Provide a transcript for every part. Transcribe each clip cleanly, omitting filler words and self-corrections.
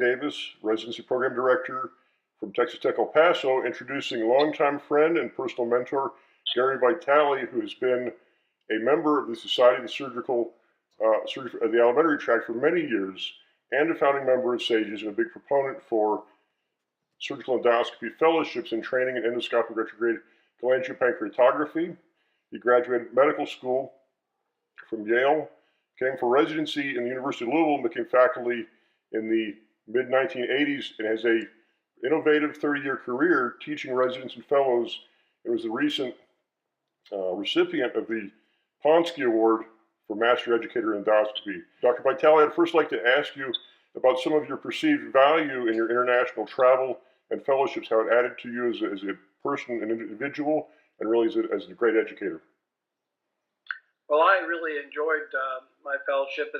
Davis, Residency Program Director from Texas Tech El Paso, introducing longtime friend and personal mentor, Gary Vitale, who has been a member of the Society of the Surgical of the Alimentary Tract for many years, and a founding member of SAGES and a big proponent for surgical endoscopy fellowships and training in endoscopic retrograde cholangiopancreatography. He graduated medical school from Yale, came for residency in the University of Louisville, and became faculty in the mid-1980s, and has a innovative 30-year career teaching residents and fellows, and was the recent recipient of the Ponsky Award for Master Educator in Endoscopy. Dr. Vitale, I'd first like to ask you about some of your perceived value in your international travel and fellowships, how it added to you as a person, an individual, and really as a great educator. Well, I really enjoyed my fellowship,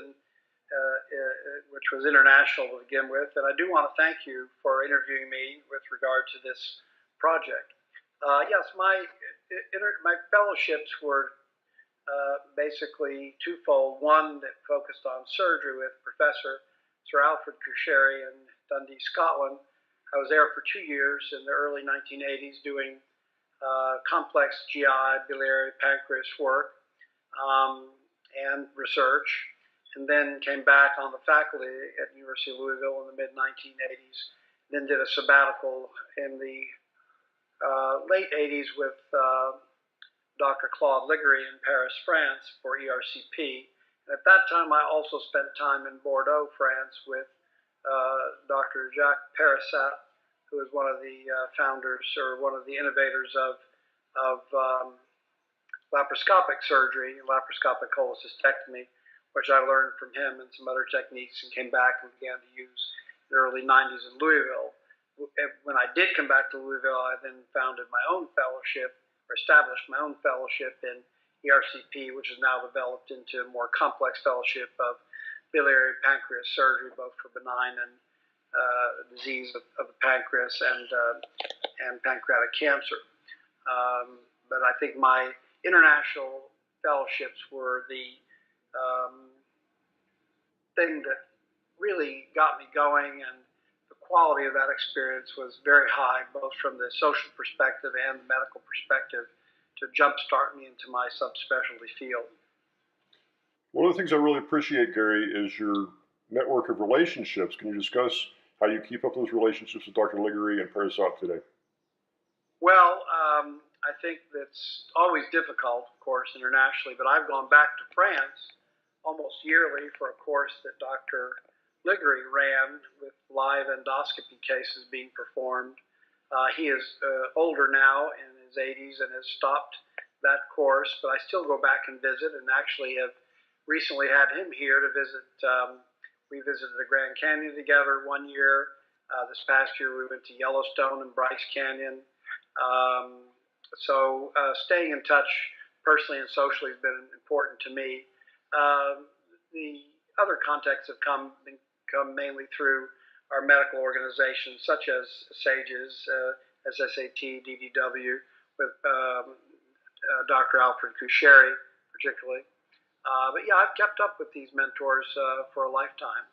which was international to begin with, and I do want to thank you for interviewing me with regard to this project. Yes, my fellowships were basically twofold. One that focused on surgery with Professor Sir Alfred Cuscherry in Dundee, Scotland. I was there for 2 years in the early 1980s doing complex GI, biliary, pancreas work and research, and then came back on the faculty at the University of Louisville in the mid-1980s, then did a sabbatical in the late 80s with Dr. Claude Liggery in Paris, France for ERCP. And at that time, I also spent time in Bordeaux, France with Dr. Jacques Parissat, who is one of the founders or one of the innovators of laparoscopic surgery, laparoscopic cholecystectomy, which I learned from him and some other techniques and came back and began to use in the early 90s in Louisville. When I did come back to Louisville, I then founded my own fellowship, or established my own fellowship in ERCP, which is now developed into a more complex fellowship of biliary pancreas surgery, both for benign and disease of the pancreas and pancreatic cancer. But I think my international fellowships were the thing that really got me going, and the quality of that experience was very high, both from the social perspective and the medical perspective, to jumpstart me into my subspecialty field. One of the things I really appreciate, Gary, is your network of relationships. Can you discuss how you keep up those relationships with Dr. Liggery and Parissat today? Well, I think that's always difficult, of course, internationally, but I've gone back to France almost yearly for a course that Dr. Liggery ran with live endoscopy cases being performed. He is older now, in his 80s, and has stopped that course, but I still go back and visit, and actually have recently had him here to visit. We visited the Grand Canyon together 1 year. This past year we went to Yellowstone and Bryce Canyon. So staying in touch personally and socially has been important to me. The other contacts have come mainly through our medical organizations, such as SAGES, SSAT, DDW, with Dr. Alfred Cuscherry particularly. But yeah, I've kept up with these mentors for a lifetime.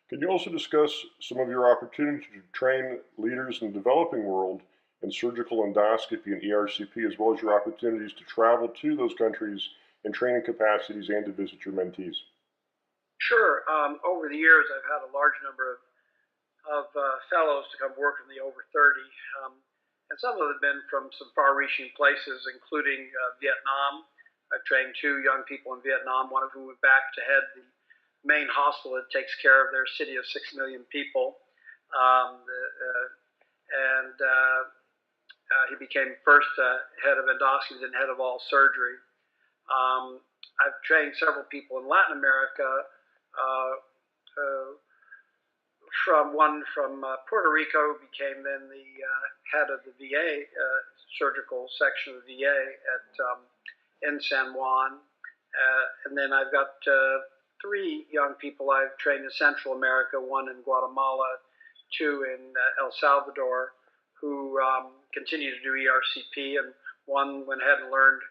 Can you also discuss some of your opportunities to train leaders in the developing world in surgical endoscopy and ERCP, as well as your opportunities to travel to those countries in training capacities and to visit your mentees? Sure. Over the years, I've had a large number of fellows to come work with me, over 30. And some of them have been from some far-reaching places, including Vietnam. I've trained 2 young people in Vietnam, one of whom went back to head the main hospital that takes care of their city of 6 million people. He became first head of endoscopy, then head of all surgery. I've trained several people in Latin America, one from Puerto Rico, became then the head of the VA surgical section of the VA in San Juan. And then I've got 3 young people I've trained in Central America, 1 in Guatemala, 2 in El Salvador, who continue to do ERCP, and 1 went ahead and learned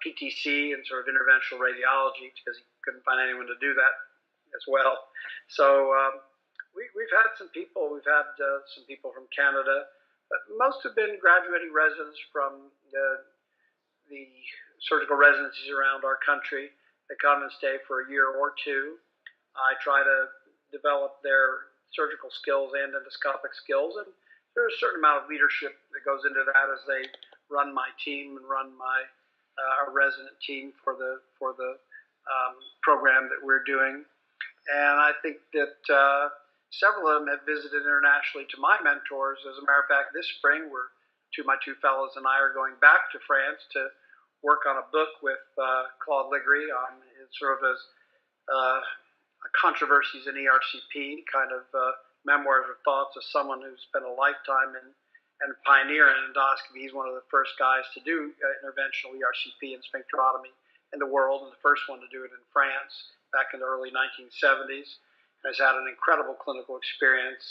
PTC and sort of interventional radiology because he couldn't find anyone to do that as well. So we've had some people. We've had some people from Canada, but most have been graduating residents from the surgical residencies around our country. They come and stay for a year or two. I try to develop their surgical skills and endoscopic skills, and there's a certain amount of leadership that goes into that as they run my team and run my our resident team for the program that we're doing. And I think that several of them have visited internationally to my mentors. As a matter of fact, this spring, my two fellows and I are going back to France to work on a book with Claude Liggery on his sort of his controversies in ERCP, kind of memoirs or thoughts of someone who spent a lifetime and pioneer in endoscopy. He's one of the first guys to do interventional ERCP and sphincterotomy in the world, and the first one to do it in France back in the early 1970s. And has had an incredible clinical experience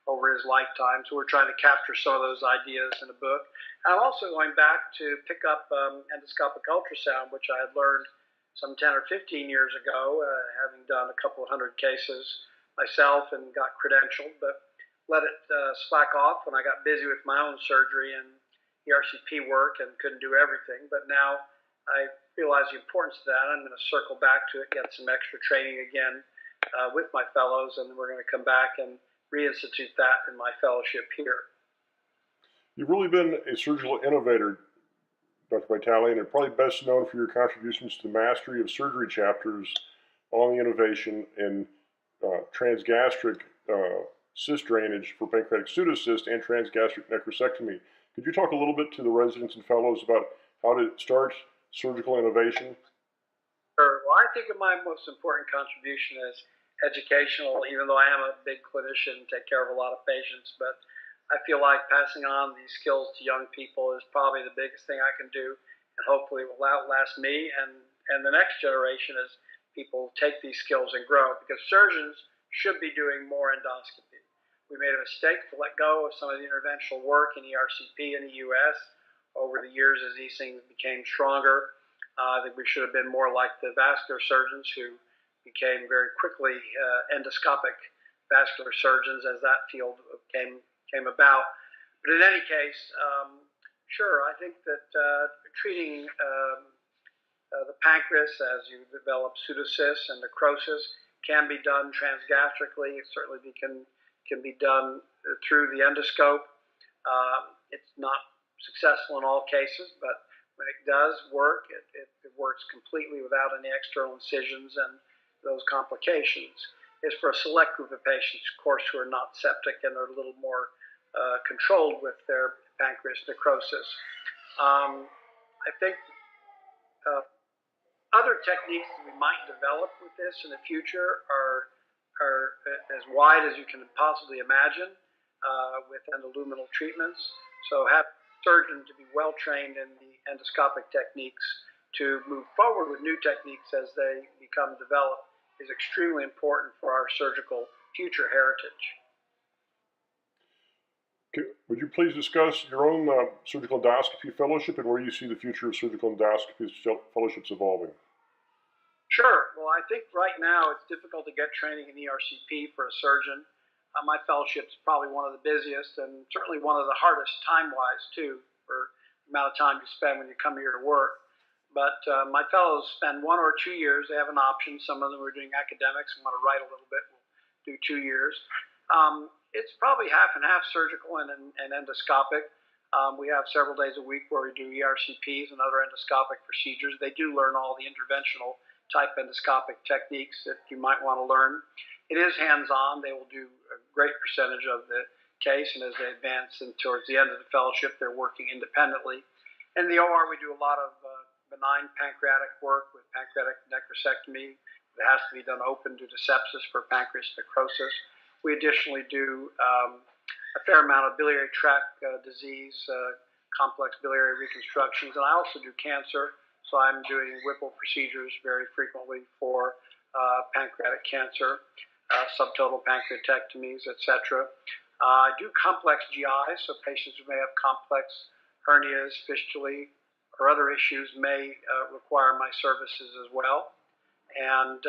over his lifetime. So we're trying to capture some of those ideas in a book. And I'm also going back to pick up endoscopic ultrasound, which I had learned some 10 or 15 years ago, having done a couple of hundred cases myself and got credentialed, but let it slack off when I got busy with my own surgery and ERCP work and couldn't do everything. But now I realize the importance of that. I'm going to circle back to it, get some extra training again with my fellows, and we're going to come back and reinstitute that in my fellowship here. You've really been a surgical innovator, Dr. Vitale, and are probably best known for your contributions to the mastery of surgery chapters on the innovation in transgastric cyst drainage for pancreatic pseudocyst and transgastric necrosectomy. Could you talk a little bit to the residents and fellows about how to start surgical innovation? Sure. Well, I think my most important contribution is educational, even though I am a big clinician and take care of a lot of patients. But I feel like passing on these skills to young people is probably the biggest thing I can do, and hopefully it will outlast me and the next generation as people take these skills and grow, because surgeons should be doing more endoscopy. We made a mistake to let go of some of the interventional work in ERCP in the U.S. over the years as these things became stronger. I think we should have been more like the vascular surgeons who became very quickly endoscopic vascular surgeons as that field came about. But in any case, sure, I think that treating the pancreas as you develop pseudocysts and necrosis can be done transgastrically. It certainly can be done through the endoscope. It's not successful in all cases, but when it does work, it works completely without any external incisions and those complications. Is for a select group of patients, of course, who are not septic and are a little more controlled with their pancreas necrosis. I think other techniques that we might develop with this in the future are as wide as you can possibly imagine with endoluminal treatments. So have surgeons to be well trained in the endoscopic techniques to move forward with new techniques as they become developed is extremely important for our surgical future heritage. Would you please discuss your own surgical endoscopy fellowship and where you see the future of surgical endoscopy fellowships evolving? Sure. Well, I think right now it's difficult to get training in ERCP for a surgeon. My fellowship is probably one of the busiest and certainly one of the hardest time-wise, too, for the amount of time you spend when you come here to work. But my fellows spend 1 or 2 years. They have an option. Some of them are doing academics and want to write a little bit. We'll do 2 years. It's probably half and half surgical and endoscopic. We have several days a week where we do ERCPs and other endoscopic procedures. They do learn all the interventional type endoscopic techniques that you might want to learn. It is hands-on. They will do a great percentage of the case, and as they advance towards the end of the fellowship, they're working independently. In the OR, we do a lot of benign pancreatic work with pancreatic necrosectomy. It has to be done open due to sepsis for pancreas necrosis. We additionally do a fair amount of biliary tract disease, complex biliary reconstructions, and I also do cancer. So I'm doing Whipple procedures very frequently for pancreatic cancer, subtotal pancreatectomies, etc. I do complex GI, so patients who may have complex hernias, fistulae, or other issues may require my services as well. And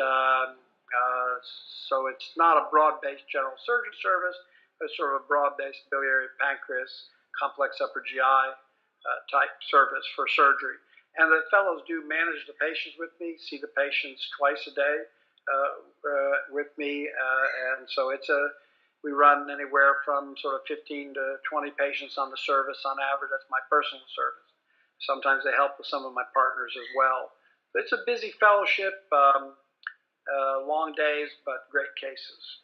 So it's not a broad-based general surgery service, but it's sort of a broad-based biliary pancreas, complex upper GI type service for surgery. And the fellows do manage the patients with me, see the patients twice a day with me, and so we run anywhere from sort of 15 to 20 patients on the service on average. That's my personal service. Sometimes they help with some of my partners as well. But it's a busy fellowship, long days, but great cases.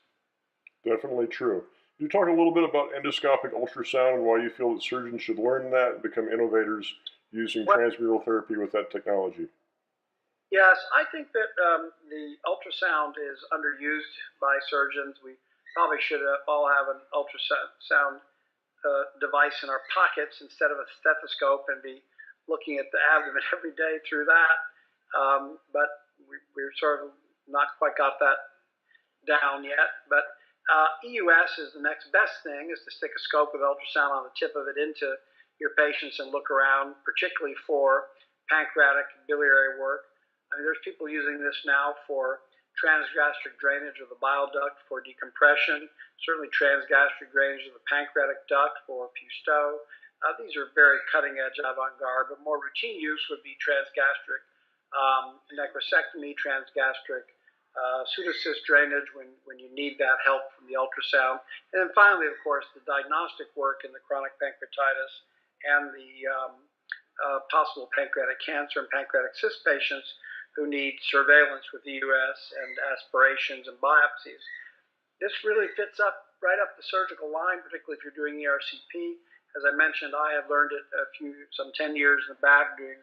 Definitely true. Can you talk a little bit about endoscopic ultrasound and why you feel that surgeons should learn that and become innovators using transmural therapy with that technology? Yes, I think that the ultrasound is underused by surgeons. We probably should all have an ultrasound device in our pockets instead of a stethoscope and be looking at the abdomen every day through that. But we're sort of not quite got that down yet. But EUS is the next best thing, is to stick a scope with ultrasound on the tip of it into your patients and look around, particularly for pancreatic biliary work. I mean, there's people using this now for transgastric drainage of the bile duct for decompression, certainly transgastric drainage of the pancreatic duct for Pusteaux. These are very cutting edge avant-garde, but more routine use would be transgastric necrosectomy, transgastric pseudocyst drainage when you need that help from the ultrasound. And then finally, of course, the diagnostic work in the chronic pancreatitis and the possible pancreatic cancer and pancreatic cyst patients who need surveillance with EUS and aspirations and biopsies. This really fits right up the surgical line, particularly if you're doing ERCP. As I mentioned, I have learned it some 10 years in the back, doing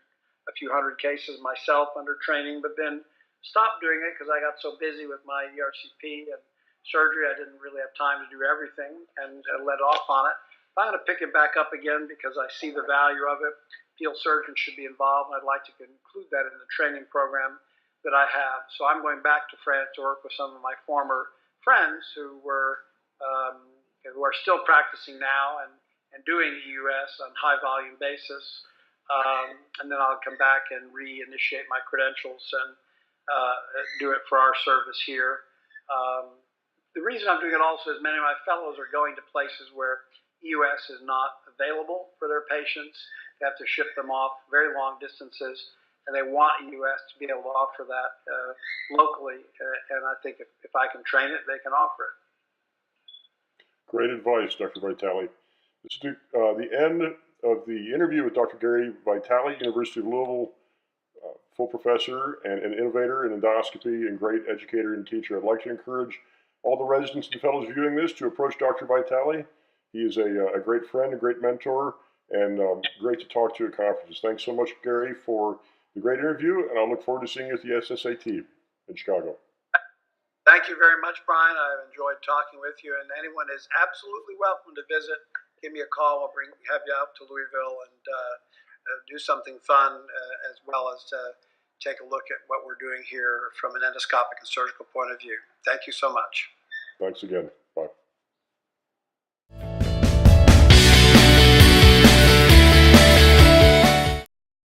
a few hundred cases myself under training, but then stopped doing it because I got so busy with my ERCP and surgery, I didn't really have time to do everything and let off on it. I'm going to pick it back up again because I see the value of it. Field surgeons should be involved, and I'd like to include that in the training program that I have. So I'm going back to France to work with some of my former friends who are still practicing now and doing EUS on high volume basis. And then I'll come back and reinitiate my credentials and do it for our service here. The reason I'm doing it also is many of my fellows are going to places where EUS is not available for their patients. They have to ship them off very long distances, and they want EUS to be able to offer that locally. And I think if I can train it, they can offer it. Great advice, Dr. Vitale. This is the end of the interview with Dr. Gary Vitale, University of Louisville, full professor and an innovator in endoscopy and great educator and teacher. I'd like to encourage all the residents and fellows viewing this to approach Dr. Vitale. He is a great friend, a great mentor, and great to talk to at conferences. Thanks so much, Gary, for the great interview, and I look forward to seeing you at the SSAT in Chicago. Thank you very much, Brian. I've enjoyed talking with you, and anyone is absolutely welcome to visit. Give me a call. I'll have you out to Louisville and do something fun as well as take a look at what we're doing here from an endoscopic and surgical point of view. Thank you so much. Thanks again. Bye.